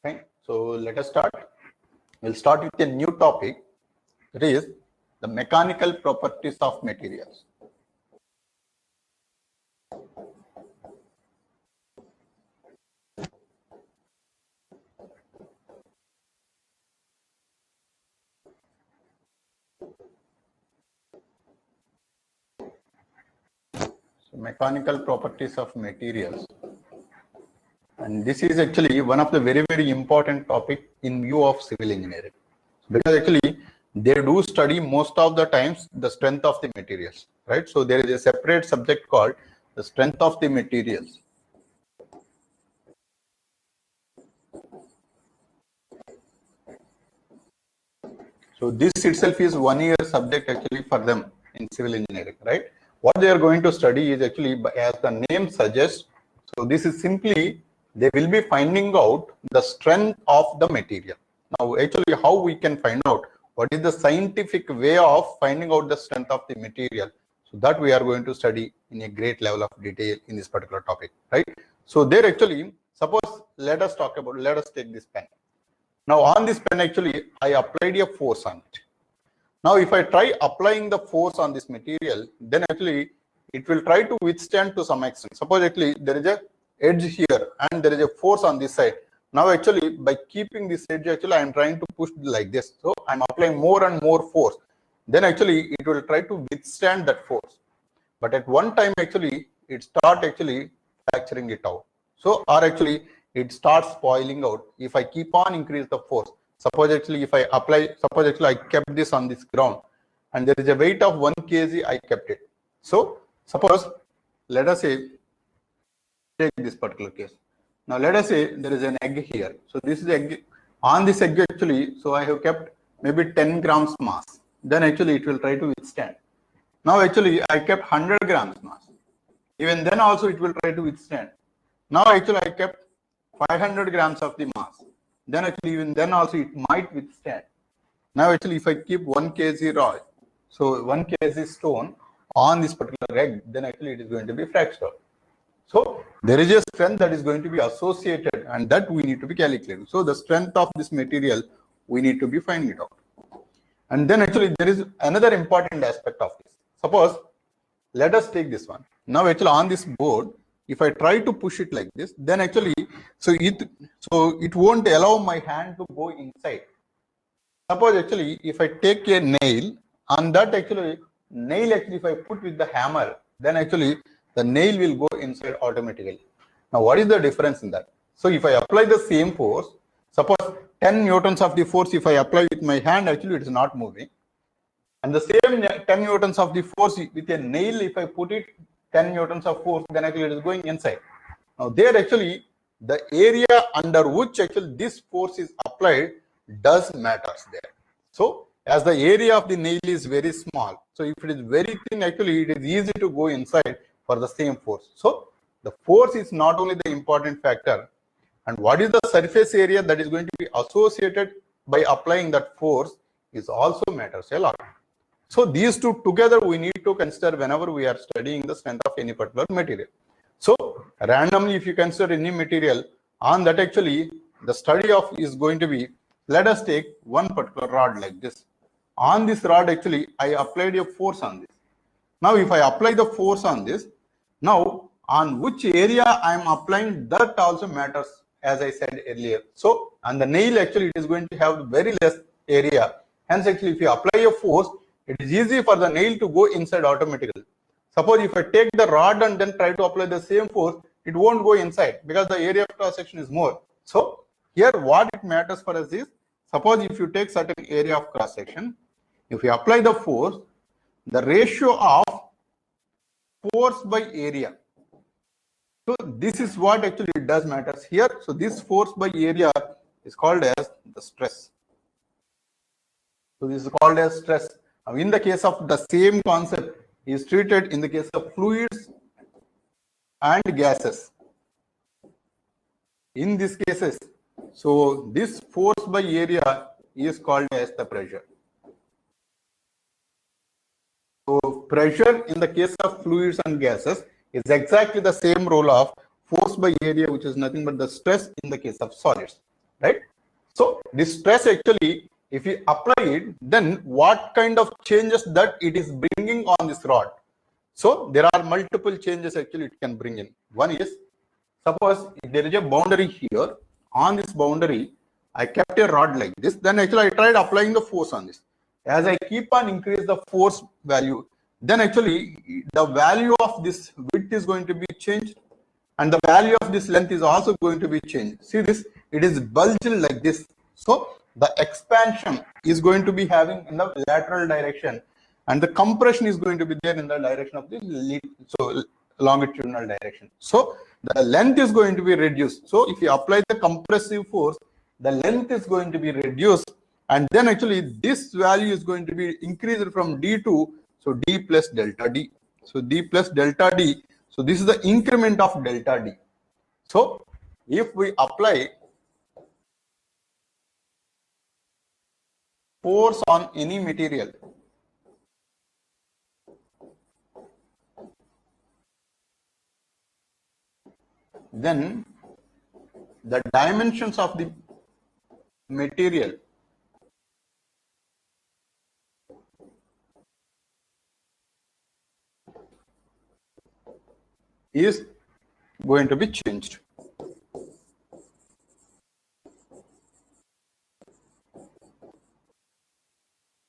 Fine. So let us start. We'll start with a new topic. That is the mechanical properties of materials. So mechanical properties of materials. And this is actually one of the very important topic in view of civil engineering. Because actually they do study most of the times the strength of the materials, right? So there is a separate subject called the strength of the materials. So this itself is 1 year subject actually for them in civil engineering, right? What they are going to study is actually, as the name suggests, so this is simply, they will be finding out the strength of the material. Now, actually, how we can find out what is the scientific way of finding out the strength of the material? So that we are going to study in a great level of detail in this particular topic, right? So there actually, suppose let us take this pen. Now on this pen actually, I applied a force on it. Now if I try applying the force on this material, then actually it will try to withstand to some extent. Suppose actually there is a edge here and there is a force on this side. Now actually by keeping this edge, actually I am trying to push like this. So I am applying more and more force. Then actually it will try to withstand that force. But at one time actually it start actually fracturing it out. So or actually it starts spoiling out if I keep on increase the force. Suppose actually if I apply, suppose actually I kept this on this ground and there is a weight of 1 kg, I kept it. So suppose, let us say, take this particular case. Now let us say there is an egg here. So this is egg. On this egg actually, so I have kept maybe 10 grams mass. Then actually it will try to withstand. Now actually I kept 100 grams mass. Even then also it will try to withstand. Now actually I kept 500 grams of the mass. Then actually even then also it might withstand. Now actually if I keep 1 kg rod, so 1 kg stone on this particular egg, then actually it is going to be fractured. So there is a strength that is going to be associated and that we need to be calculated. So the strength of this material, we need to be finding it out. And then actually there is another important aspect of this. Suppose, let us take this one. Now actually on this board, if I try to push it like this, then actually, so it won't allow my hand to go inside. Suppose actually, if I take a nail, on that actually, nail actually if I put with the hammer, then actually the nail will go inside automatically. Now what is the difference in that? So if I apply the same force, suppose 10 newtons of the force, if I apply with my hand, actually it is not moving. And the same 10 newtons of the force with a nail, if I put it 10 newtons of force, then actually it is going inside. Now there actually the area under which actually this force is applied does matters there. So as the area of the nail is very small, so if it is very thin, actually it is easy to go inside for the same force. So the force is not only the important factor, and what is the surface area that is going to be associated by applying that force is also matters a lot. So these two together we need to consider whenever we are studying the strength of any particular material. So randomly if you consider any material, on that actually the study of is going to be, let us take one particular rod like this. On this rod actually I applied a force on this. Now if I apply the force on this, now on which area I am applying, that also matters, as I said earlier. So on the nail actually it is going to have very less area. Hence actually if you apply a force, it is easy for the nail to go inside automatically. Suppose if I take the rod and then try to apply the same force, it won't go inside because the area of cross section is more. So here what it matters for us is, suppose if you take certain area of cross section, if you apply the force, the ratio of force by area. So this is what actually does matters here. So this force by area is called as the stress. So this is called as stress. Now, in the case of the same concept is treated in the case of fluids and gases. In these cases, so this force by area is called as the pressure. So pressure in the case of fluids and gases is exactly the same role of force by area, which is nothing but the stress in the case of solids. right? So this stress actually, if you apply it, then what kind of changes that it is bringing on this rod? So there are multiple changes actually it can bring in. One is, suppose if there is a boundary here, on this boundary, I kept a rod like this, then actually I tried applying the force on this. As I keep on increase the force value, then actually the value of this width is going to be changed, and the value of this length is also going to be changed. See this, it is bulging like this. So the expansion is going to be having in the lateral direction, and the compression is going to be there in the direction of the longitudinal direction. So the length is going to be reduced. So if you apply the compressive force, the length is going to be reduced, and then actually this value is going to be increased from d to, so d plus delta d. So d plus delta d. So this is the increment of delta d. So if we apply force on any material, then the dimensions of the material is going to be changed.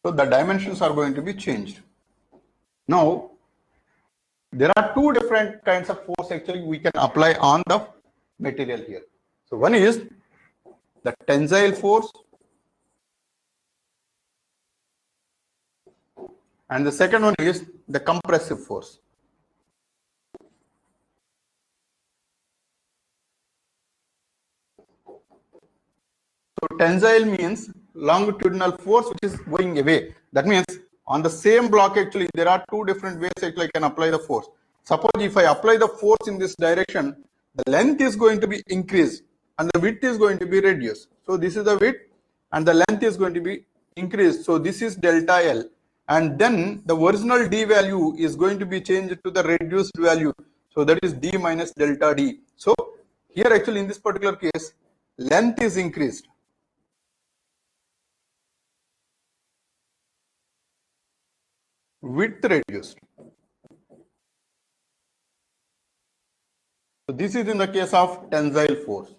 So the dimensions are going to be changed. Now, there are two different kinds of force actually we can apply on the material here. So one is the tensile force, and the second one is the compressive force. So tensile means longitudinal force which is going away. That means on the same block actually there are two different ways actually I can apply the force. Suppose if I apply the force in this direction, the length is going to be increased and the width is going to be reduced. So this is the width and the length is going to be increased. So this is delta L, and then the original d value is going to be changed to the reduced value. So that is d minus delta d. So here actually in this particular case, length is increased, width reduced. So this is in the case of tensile force.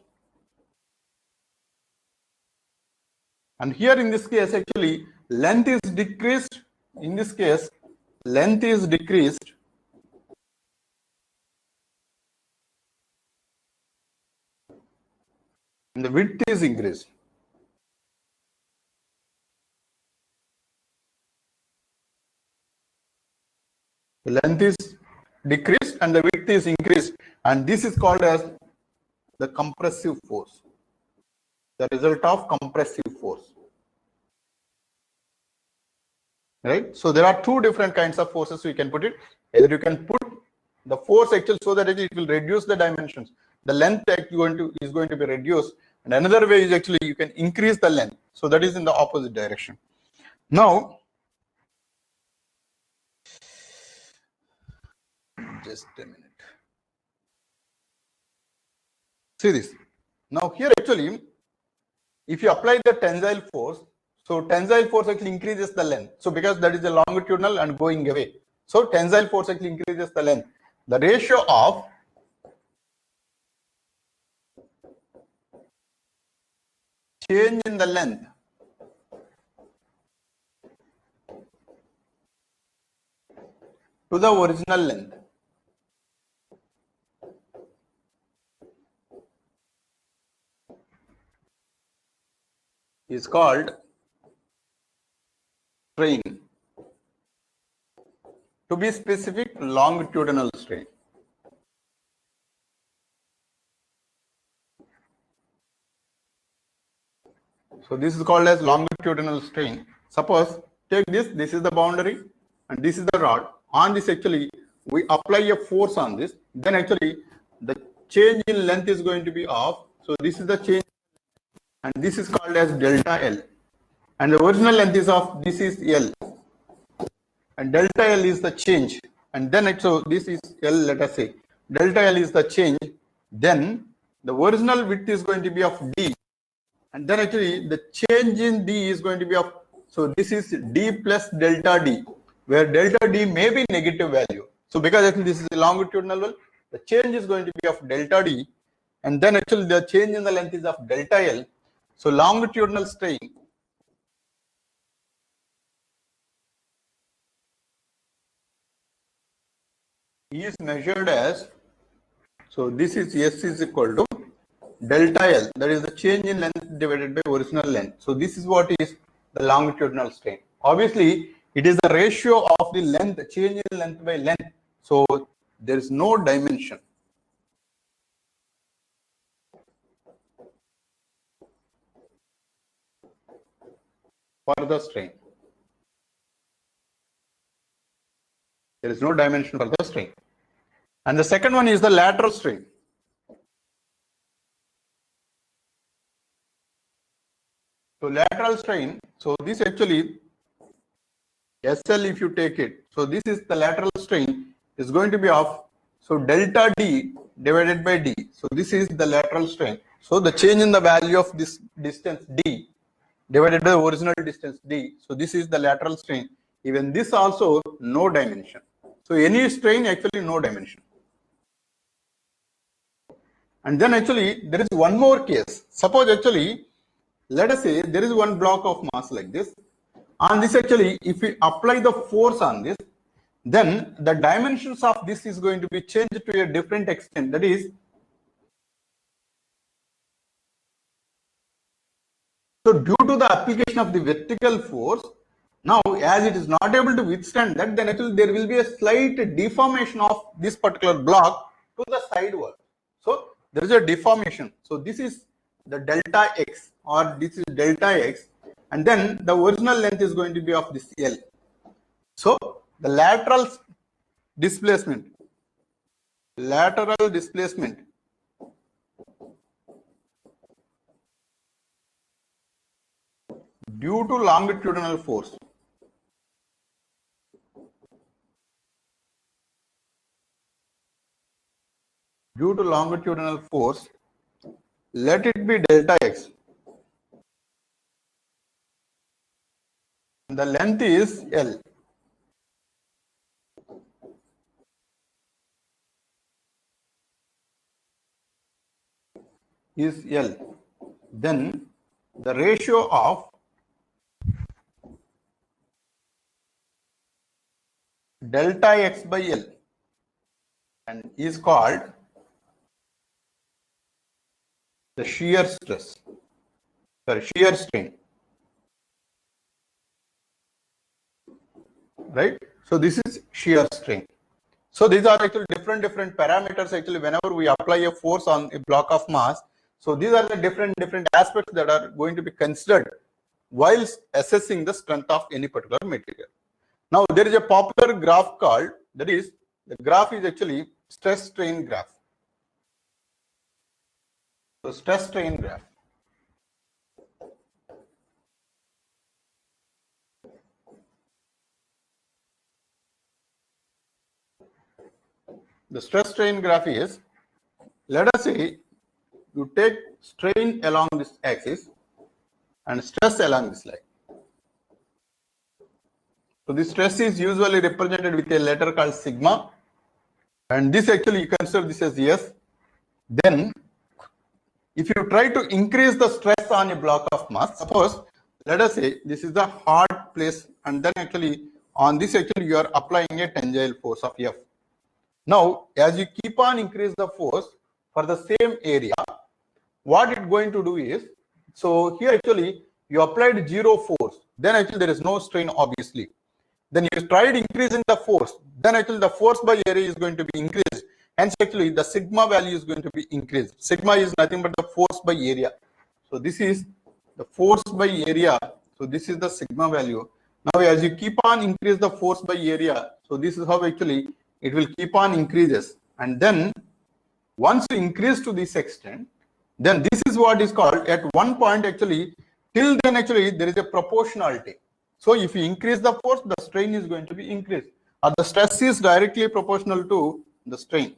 And here in this case actually length is decreased. In this case length is decreased and the width is increased. The length is decreased and the width is increased, and this is called as the compressive force, the result of compressive force, right? So there are two different kinds of forces we can put it. Either you can put the force actually so that it will reduce the dimensions, the length is going to be reduced, and another way is actually you can increase the length, so that is in the opposite direction. Now just a minute, see this. Now here actually if you apply the tensile force, so tensile force actually increases the length. So because that is a longitudinal and going away, so tensile force actually increases the length. The ratio of change in the length to the original length is called strain. To be specific, longitudinal strain. So this is called as longitudinal strain. Suppose take this is the boundary and this is the rod. On this actually we apply a force on this, then actually the change in length is going to be off. So this is the change, and this is called as delta L, and the original length is of this is L, and delta L is the change, and then so this is L, let us say delta L is the change, then the original width is going to be of D, And then actually the change in D is going to be of, so this is D plus delta D, where delta D may be negative value. So because actually this is a longitudinal one, the change is going to be of delta D, and then actually the change in the length is of delta L. So longitudinal strain is measured as, so this is S is equal to delta L, that is the change in length divided by original length. So this is what is the longitudinal strain. Obviously, it is the ratio of the length, change in length by length. So there is no dimension for the strain. There is no dimension for the strain. And the second one is the lateral strain. So lateral strain, so this actually SL if you take it, so this is the lateral strain is going to be of, so delta D divided by D. So this is the lateral strain. So the change in the value of this distance D divided by the original distance D. So this is the lateral strain. Even this also no dimension. So any strain actually no dimension. And then actually there is one more case. Suppose actually, let us say there is one block of mass like this. On this actually, if we apply the force on this, then the dimensions of this is going to be changed to a different extent. That is, so due to the application of the vertical force, now as it is not able to withstand that, then actually there will be a slight deformation of this particular block to the sideward. So there is a deformation. So this is the delta x, or this is delta x, and then the original length is going to be of this L. So the lateral displacement due to longitudinal force let it be delta x, the length is L. Is L, then the ratio of delta x by L and is called the shear strain, right? So this is shear strain. So these are actually different parameters actually whenever we apply a force on a block of mass. So these are the different aspects that are going to be considered while assessing the strength of any particular material. Now there is a popular graph called, that is, the graph is actually stress strain graph. So stress strain graph. The stress strain graph is, let us say you take strain along this axis and stress along this line. So the stress is usually represented with a letter called sigma, and this actually you consider this as S. Then if you try to increase the stress on a block of mass, suppose let us say this is the hard place, and then actually on this actually you are applying a tensile force of F. Now as you keep on increase the force for the same area, what it's going to do is, so here actually you applied zero force, then actually there is no strain obviously. Then you tried increasing the force, then actually the force by area is going to be increased. Hence actually the sigma value is going to be increased. Sigma is nothing but the force by area. So this is the force by area. So this is the sigma value. Now as you keep on increase the force by area, so this is how actually it will keep on increases. And then once you increase to this extent, then this is what is called, at one point actually, till then actually there is a proportionality. So if you increase the force, the strain is going to be increased, or the stress is directly proportional to the strain.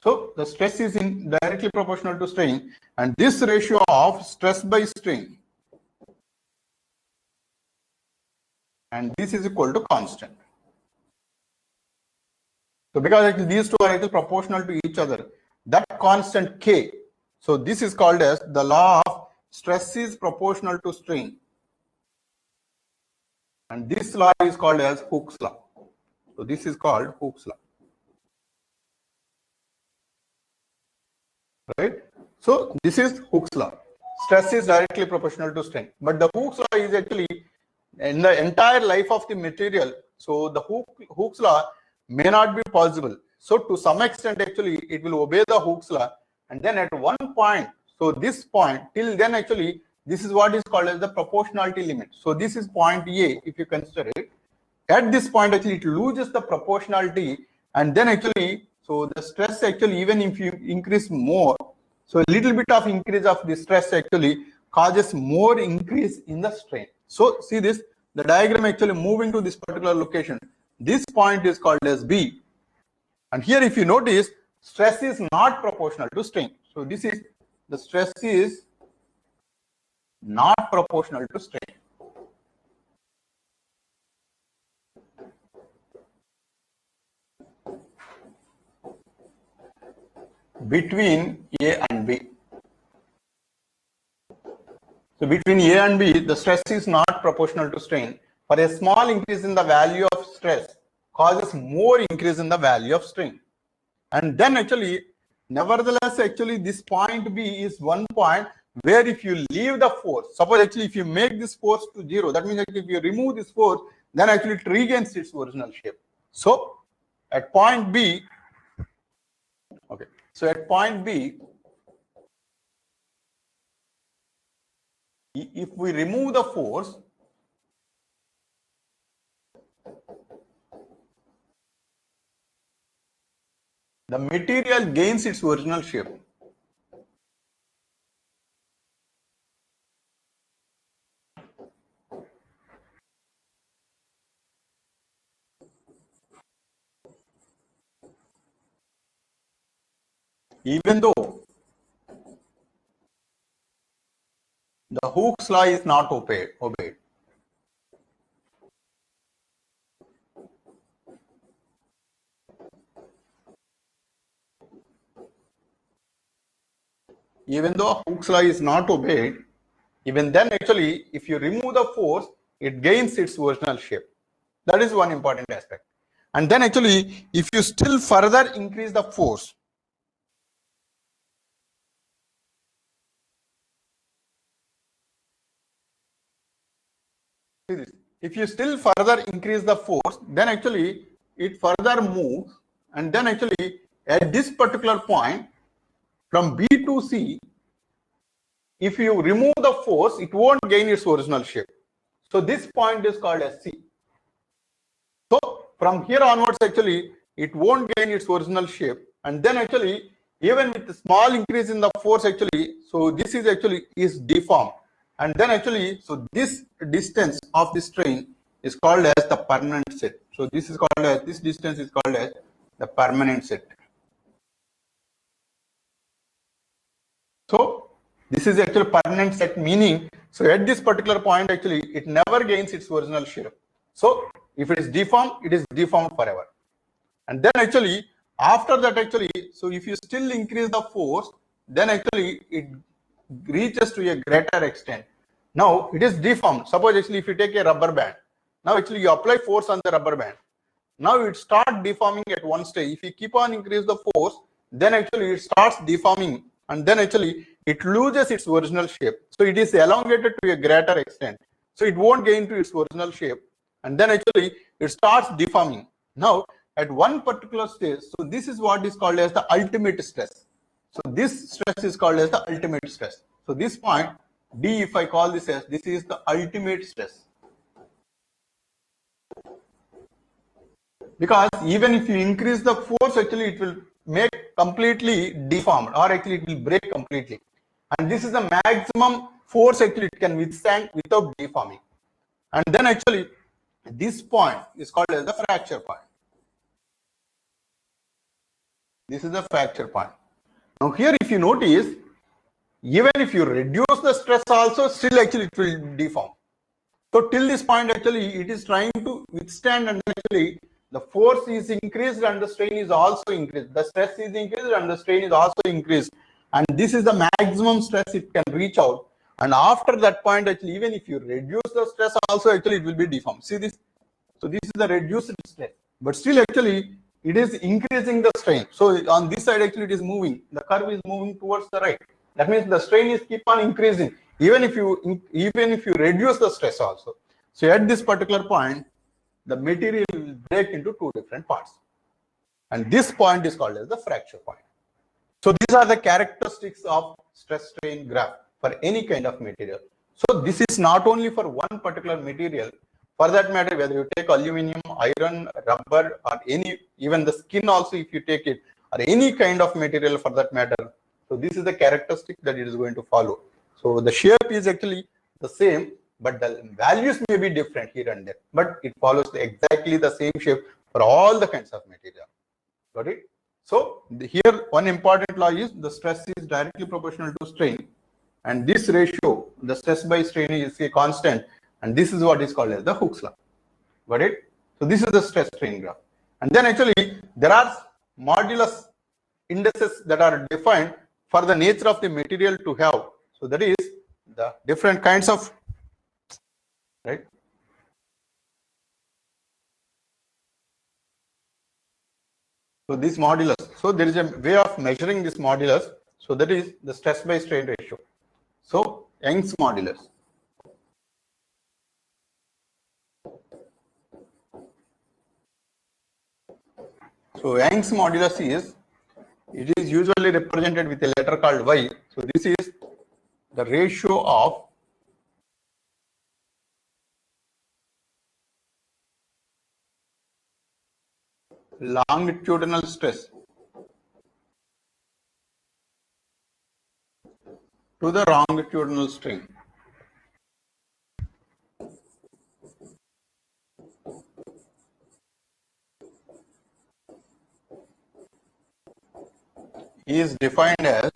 So the stress is directly proportional to strain, and this ratio of stress by strain, and this is equal to constant. So because these two are proportional to each other, that constant K, so this is called as the law of stress is proportional to strain. And this law is called as Hooke's law. So this is called Hooke's law. Right? So this is Hooke's law. Stress is directly proportional to strain. But the Hooke's law is actually in the entire life of the material. So the Hooke's law may not be possible. So to some extent, actually, it will obey the Hooke's law. And then at one point, so this point, till then actually, this is what is called as the proportionality limit. So this is point A, if you consider it. At this point, actually, it loses the proportionality. And then actually, so the stress actually, even if you increase more, so a little bit of increase of the stress actually causes more increase in the strain. So see this, the diagram actually moving to this particular location. This point is called as B. And here if you notice, stress is not proportional to strain. So this is, the stress is not proportional to strain. Between A and B. So between A and B, the stress is not proportional to strain. For a small increase in the value of stress causes more increase in the value of strain. And then actually, nevertheless, actually this point B is one point where if you leave the force, suppose actually if you make this force to 0, that means actually if you remove this force, then actually it regains its original shape. So at point B, okay, so at point B, if we remove the force, the material gains its original shape. Even though the Hooke's law is not obeyed. Even though Hooke's law is not obeyed, even then actually if you remove the force, it gains its original shape. That is one important aspect. And then actually if you still further increase the force, if you still further increase the force, then actually it further moves, and then actually at this particular point from B to C, if you remove the force, it won't gain its original shape. So this point is called as C. So from here onwards, actually, it won't gain its original shape. And then actually, even with the small increase in the force, actually, so this is actually is deformed. And then actually, so this distance of this strain is called as the permanent set. So this is called as, this distance is called as the permanent set. So this is actually permanent set, meaning, so at this particular point, actually, it never gains its original shape. So if it is deformed, it is deformed forever. And then actually, after that actually, so if you still increase the force, then actually it reaches to a greater extent. Now it is deformed. Suppose actually if you take a rubber band, now actually you apply force on the rubber band. Now it starts deforming at one stage. If you keep on increase the force, then actually it starts deforming, and then actually it loses its original shape. So it is elongated to a greater extent. So it won't gain to its original shape, and then actually it starts deforming. Now at one particular stage, so this is what is called as the ultimate stress. So this stress is called as the ultimate stress. So this point D, if I call this as, this is the ultimate stress. Because even if you increase the force, actually it will make completely deformed, or actually it will break completely. And this is the maximum force actually it can withstand without deforming. And then actually this point is called as the fracture point. This is the fracture point. Now here, if you notice, even if you reduce the stress also, still actually it will deform. So till this point, actually, it is trying to withstand, and actually the force is increased and the strain is also increased. The stress is increased and the strain is also increased. And this is the maximum stress it can reach out. And after that point, actually, even if you reduce the stress also, actually it will be deformed. See this? So this is the reduced stress. But still, actually, it is increasing the strain. So on this side, actually, it is moving. The curve is moving towards the right. That means the strain is keep on increasing, even if you reduce the stress also. So at this particular point, the material will break into two different parts, and this point is called as the fracture point. So these are the characteristics of stress strain graph for any kind of material. So this is not only for one particular material. For that matter, whether you take aluminum, iron, rubber, or any, even the skin also, if you take it, or any kind of material for that matter. So this is the characteristic that it is going to follow. So the shape is actually the same, but the values may be different here and there. But it follows exactly the same shape for all the kinds of material. Got it? So here one important law is the stress is directly proportional to strain, and this ratio, the stress by strain, is a constant, and this is what is called as the Hooke's law. Got it? So this is the stress strain graph. And then actually there are modulus indices that are defined for the nature of the material to have. So that is the different kinds of, right? So this modulus, so there is a way of measuring this modulus. So that is the stress by strain ratio. So Young's modulus. So Young's modulus is, it is usually represented with a letter called Y. So this is the ratio of longitudinal stress to the longitudinal strain. Is defined as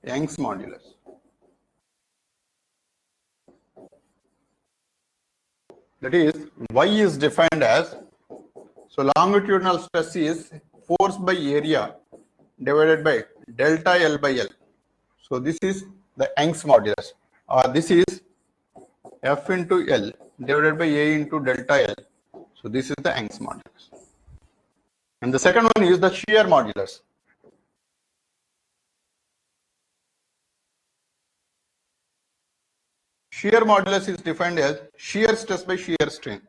Young's modulus. That is, Y is defined as, so longitudinal stress is force by area divided by delta L by L. So this is the Young's modulus, or this is F into L divided by A into delta L. So this is the Young's modulus. And the second one is the shear modulus. Shear modulus is defined as shear stress by shear strain.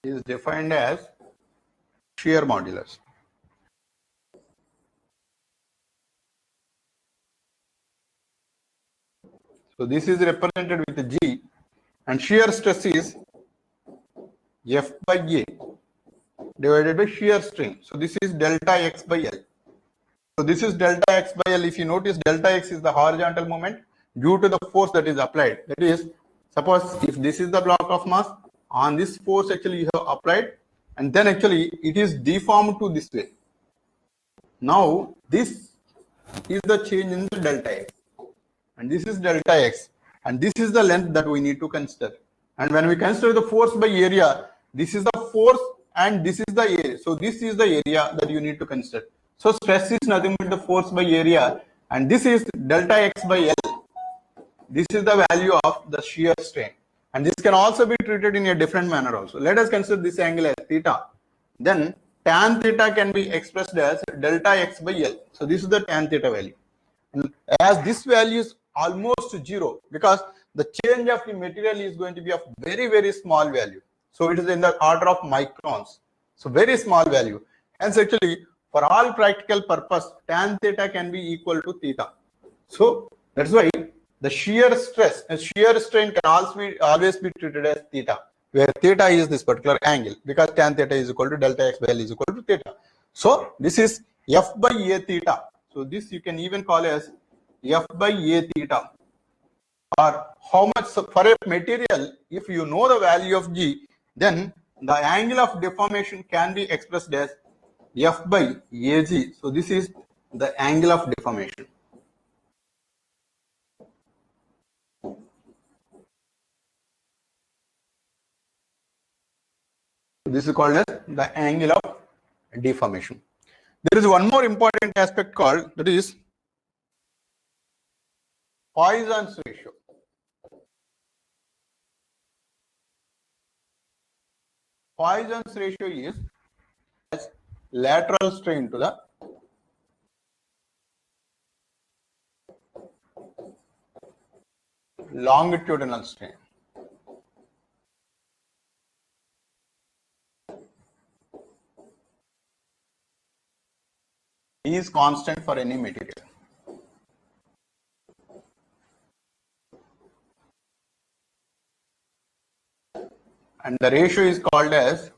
Is defined as shear modulus. So this is represented with a G, and shear stress is F by A divided by shear strain. So this is delta X by L. So this is delta X by L. If you notice, delta X is the horizontal moment due to the force that is applied. That is, suppose if this is the block of mass, on this force actually you have applied, and then actually it is deformed to this way. Now this is the change in the delta X, and this is delta X, and this is the length that we need to consider. And when we consider the force by area, this is the force and this is the area. So this is the area that you need to consider. So stress is nothing but the force by area, and this is delta X by L. This is the value of the shear strain, and this can also be treated in a different manner also. Let us consider this angle as theta. Then tan theta can be expressed as delta X by L. So this is the tan theta value. And as this value is almost zero, because the change of the material is going to be of very, very small value. So it is in the order of microns. So very small value. Hence actually, for all practical purpose, tan theta can be equal to theta. So that's why the shear stress, shear strain can always be treated as theta, where theta is this particular angle, because tan theta is equal to delta x by L is equal to theta. So this is F by A theta. So this you can even call as F by A theta, or how much for a material. If you know the value of G, then the angle of deformation can be expressed as F by AG. So this is the angle of deformation. This is called as the angle of deformation. There is one more important aspect called, that is Poisson's ratio. Poisson's ratio is as lateral strain to the longitudinal strain. Is constant for any material. And the ratio is called as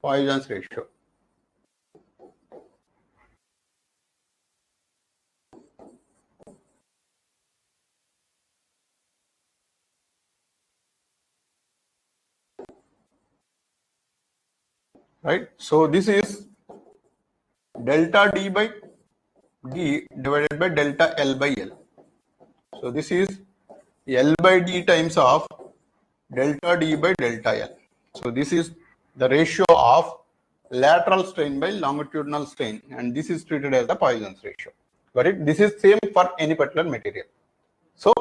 Poisson's ratio. Right? So this is delta D by D divided by delta L by L. So this is L by D times of delta D by delta L. So this is the ratio of lateral strain by longitudinal strain, and this is treated as the Poisson's ratio. Got it? This is same for any particular material. So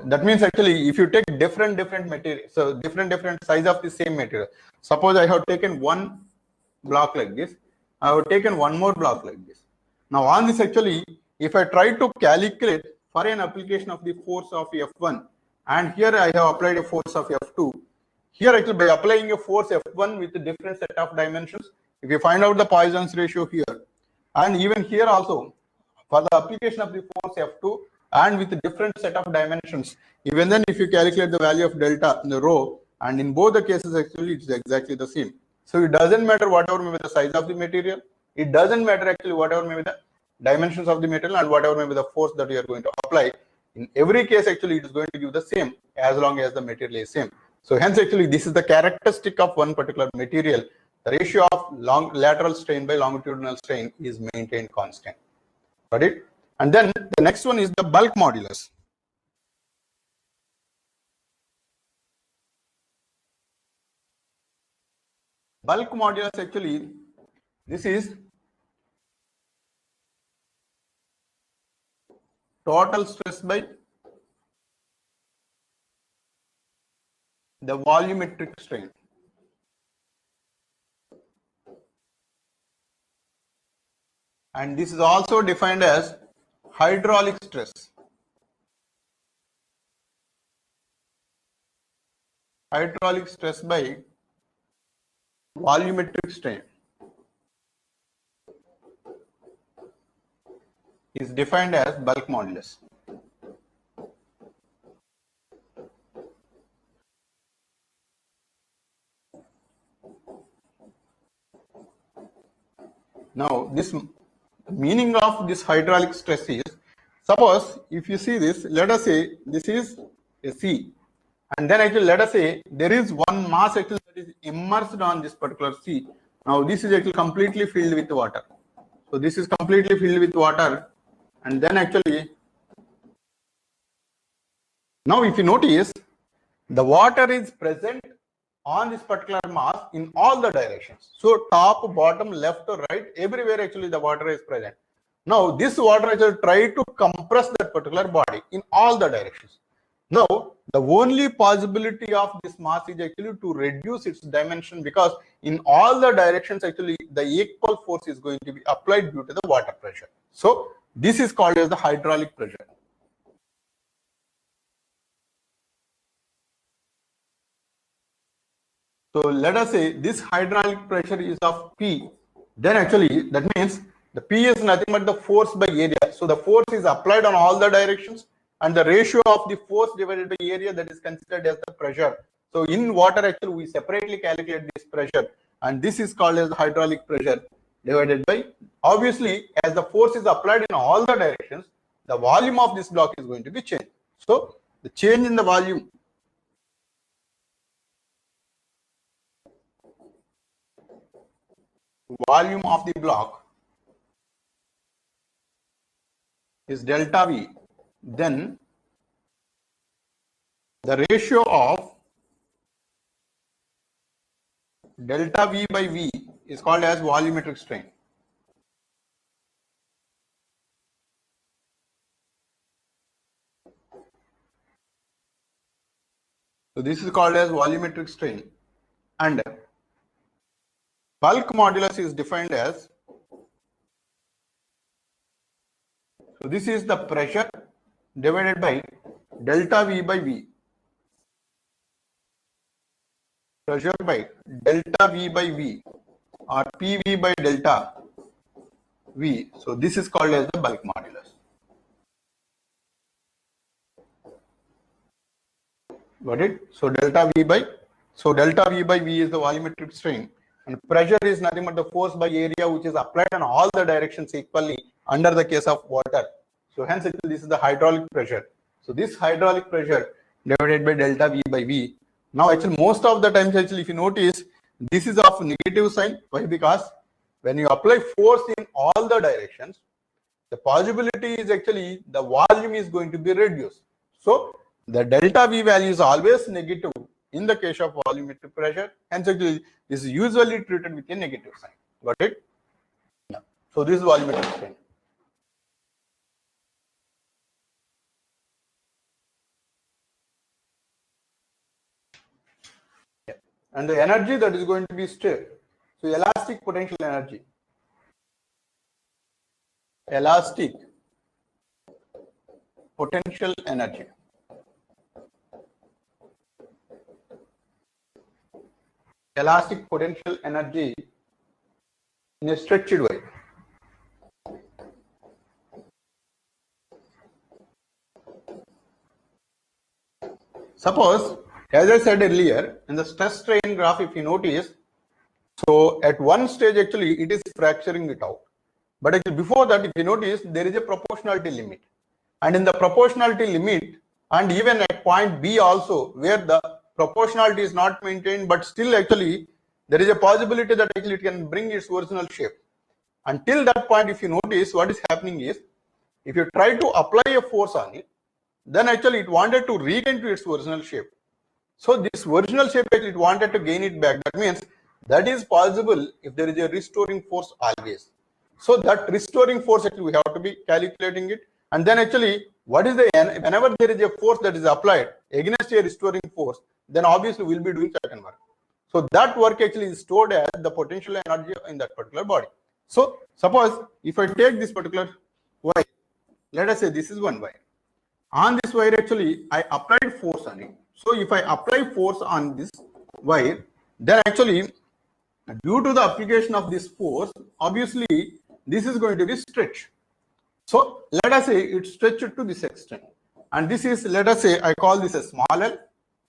that means actually if you take different material, so different size of the same material. Suppose I have taken one block like this, I have taken one more block like this. Now on this actually, if I try to calculate for an application of the force of F1, and here I have applied a force of F2, here actually by applying a force F1 with a different set of dimensions, if you find out the Poisson's ratio here, and even here also for the application of the force F2 and with a different set of dimensions, even then if you calculate the value of delta in the rho, and in both the cases actually it's exactly the same. So it doesn't matter whatever may be the size of the material, it doesn't matter actually whatever may be the dimensions of the material and whatever may be the force that you are going to apply. In every case actually it is going to give the same as long as the material is same. So hence actually this is the characteristic of one particular material. The ratio of lateral strain by longitudinal strain is maintained constant. Got it? And then the next one is the bulk modulus. Bulk modulus actually, this is total stress by the volumetric strain. And this is also defined as hydraulic stress. Hydraulic stress by volumetric strain is defined as bulk modulus. Now this meaning of this hydraulic stress is, suppose if you see this, let us say this is a sea, and then actually let us say there is one mass actually that is immersed on this particular sea. Now this is actually completely filled with water. So this is completely filled with water, and then actually now if you notice, the water is present on this particular mass in all the directions. So top, bottom, left or right, everywhere actually the water is present. Now this water actually try to compress that particular body in all the directions. Now the only possibility of this mass is actually to reduce its dimension, because in all the directions actually the equal force is going to be applied due to the water pressure. So this is called as the hydraulic pressure. So let us say this hydraulic pressure is of P, then actually that means the P is nothing but the force by area. So the force is applied on all the directions, and the ratio of the force divided by area, that is considered as the pressure. So in water, actually, we separately calculate this pressure, and this is called as hydraulic pressure divided by, obviously, as the force is applied in all the directions, the volume of this block is going to be changed. So the change in the volume of the block is delta V, then the ratio of delta V by V is called as volumetric strain. So this is called as volumetric strain, and bulk modulus is defined as, so this is the pressure divided by delta V by V. Pressure by delta V by V, or PV by delta V. So this is called as the bulk modulus. Got it? So delta V by V is the volumetric strain, and pressure is nothing but the force by area which is applied on all the directions equally under the case of water. So hence actually this is the hydraulic pressure. So this hydraulic pressure divided by delta V by V. Now actually most of the times actually if you notice, this is of negative sign. Why? Because when you apply force in all the directions, the possibility is actually the volume is going to be reduced. So the delta V value is always negative in the case of volumetric pressure. Hence actually this is usually treated with a negative sign. Got it? Yeah. So this is volumetric strain. Yeah. And the energy that is going to be stirred. So elastic potential energy. Elastic potential energy. Elastic potential energy in a stretched way. Suppose, as I said earlier, in the stress strain graph, if you notice, so at one stage actually it is fracturing it out. But actually before that, if you notice, there is a proportionality limit. And in the proportionality limit, and even at point B also, where the proportionality is not maintained, but still actually there is a possibility that actually it can bring its original shape. Until that point, if you notice, what is happening is, if you try to apply a force on it, then actually it wanted to regain to its original shape. So this original shape, actually it wanted to gain it back. That means that is possible if there is a restoring force always. So that restoring force, actually we have to be calculating it. And then actually, what is the, whenever there is a force that is applied against a restoring force, then obviously we'll be doing certain work. So that work actually is stored as the potential energy in that particular body. So suppose if I take this particular wire, let us say this is one wire. On this wire, actually, I applied force on it. So if I apply force on this wire, then actually, due to the application of this force, obviously, this is going to be stretched. So let us say it's stretched to this extent. And this is, let us say, I call this a small l,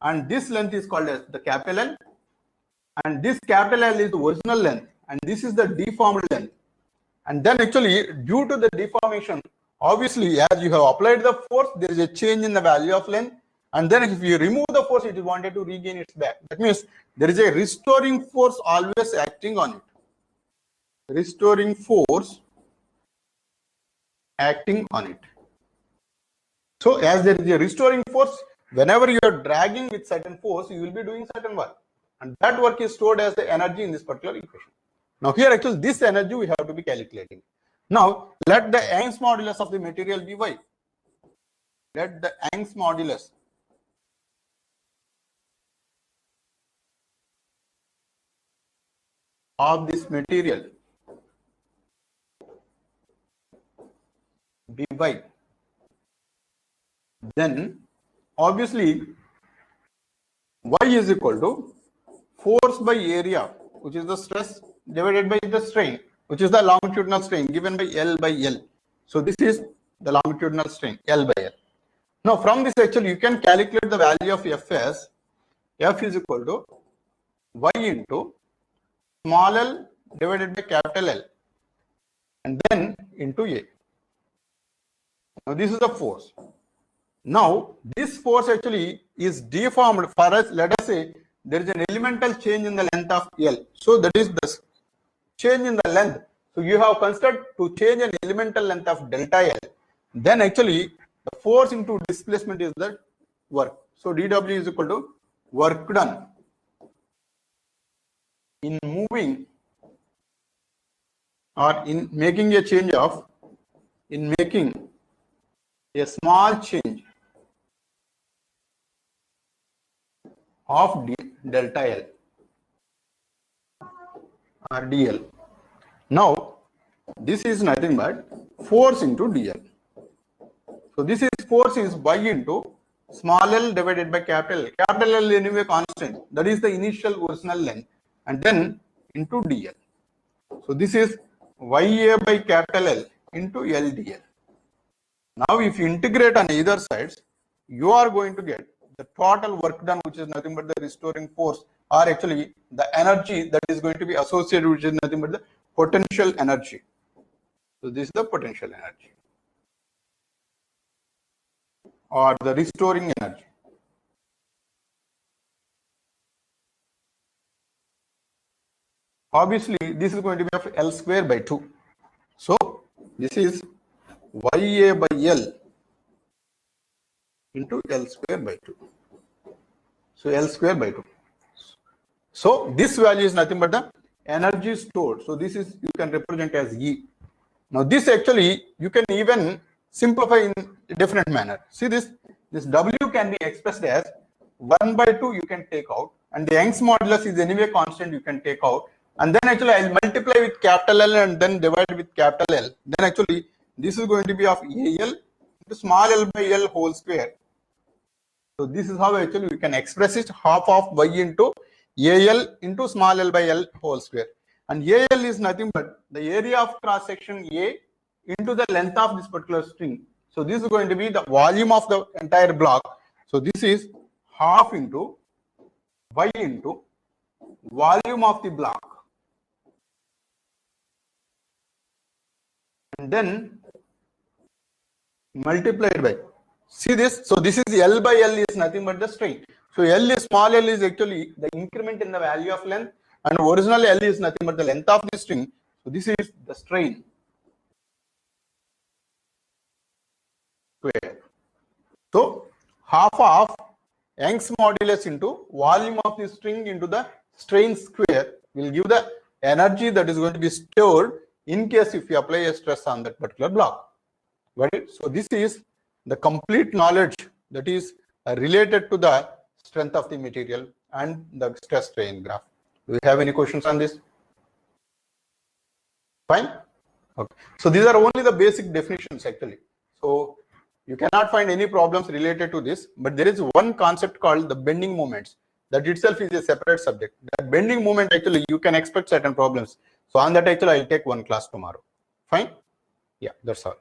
and this length is called as the capital L. And this capital L is the original length, and this is the deformed length. And then actually, due to the deformation, obviously, as you have applied the force, there is a change in the value of length. And then if you remove the force, it is wanted to regain its back. That means there is a restoring force always acting on it. Restoring force acting on it. So as there is a restoring force, whenever you are dragging with certain force, you will be doing certain work. And that work is stored as the energy in this particular equation. Now here actually this energy we have to be calculating. Now let the Young's modulus of the material be Y. Let the Young's modulus of this material be Y. Then obviously Y is equal to force by area, which is the stress, divided by the strain, which is the longitudinal strain given by L by L. So this is the longitudinal strain, L by L. Now from this actually you can calculate the value of F as F is equal to Y into small l divided by capital L and then into A. Now this is the force. Now this force actually is deformed for us. Let us say there is an elemental change in the length of L. So that is the change in the length. So you have considered to change an elemental length of delta L. Then actually the force into displacement is the work. So dW is equal to work done in moving or in making a change of, in making a small change of delta L or dl. Now this is nothing but force into dl. So this is force is y into small l divided by capital L. Capital L anyway constant, that is the initial original length, and then into dl. So this is ya by capital L into L dl. Now if you integrate on either sides, you are going to get the total work done, which is nothing but the restoring force, or actually the energy that is going to be associated, which is nothing but the potential energy. So this is the potential energy or the restoring energy. Obviously this is going to be of L square by 2. So this is Ya by L into L square by 2. So L square by 2. So this value is nothing but the energy stored. So this is, you can represent as E. Now this actually you can even simplify in a different manner. See this W can be expressed as 1 by 2 you can take out, and the Young's modulus is anyway constant, you can take out, and then actually I'll multiply with capital L and then divide with capital L. Then actually this is going to be of AL into small l by L whole square. So this is how actually we can express it, half of y into AL into small l by L whole square. And AL is nothing but the area of cross section A into the length of this particular string. So this is going to be the volume of the entire block. So this is half into y into volume of the block. And then multiplied by, see this, so this is L by L is nothing but the strain. So L is, small l is actually the increment in the value of length, and original L is nothing but the length of the string. So this is the strain square. So half of Young's modulus into volume of the string into the strain square will give the energy that is going to be stored in case if you apply a stress on that particular block. Got it? So this is the complete knowledge that is related to the strength of the material and the stress strain graph. Do you have any questions on this? Fine. Okay. So these are only the basic definitions actually. So you cannot find any problems related to this, but there is one concept called the bending moments. That itself is a separate subject. That bending moment actually you can expect certain problems. So on that actually I'll take one class tomorrow. Fine. Yeah, that's all.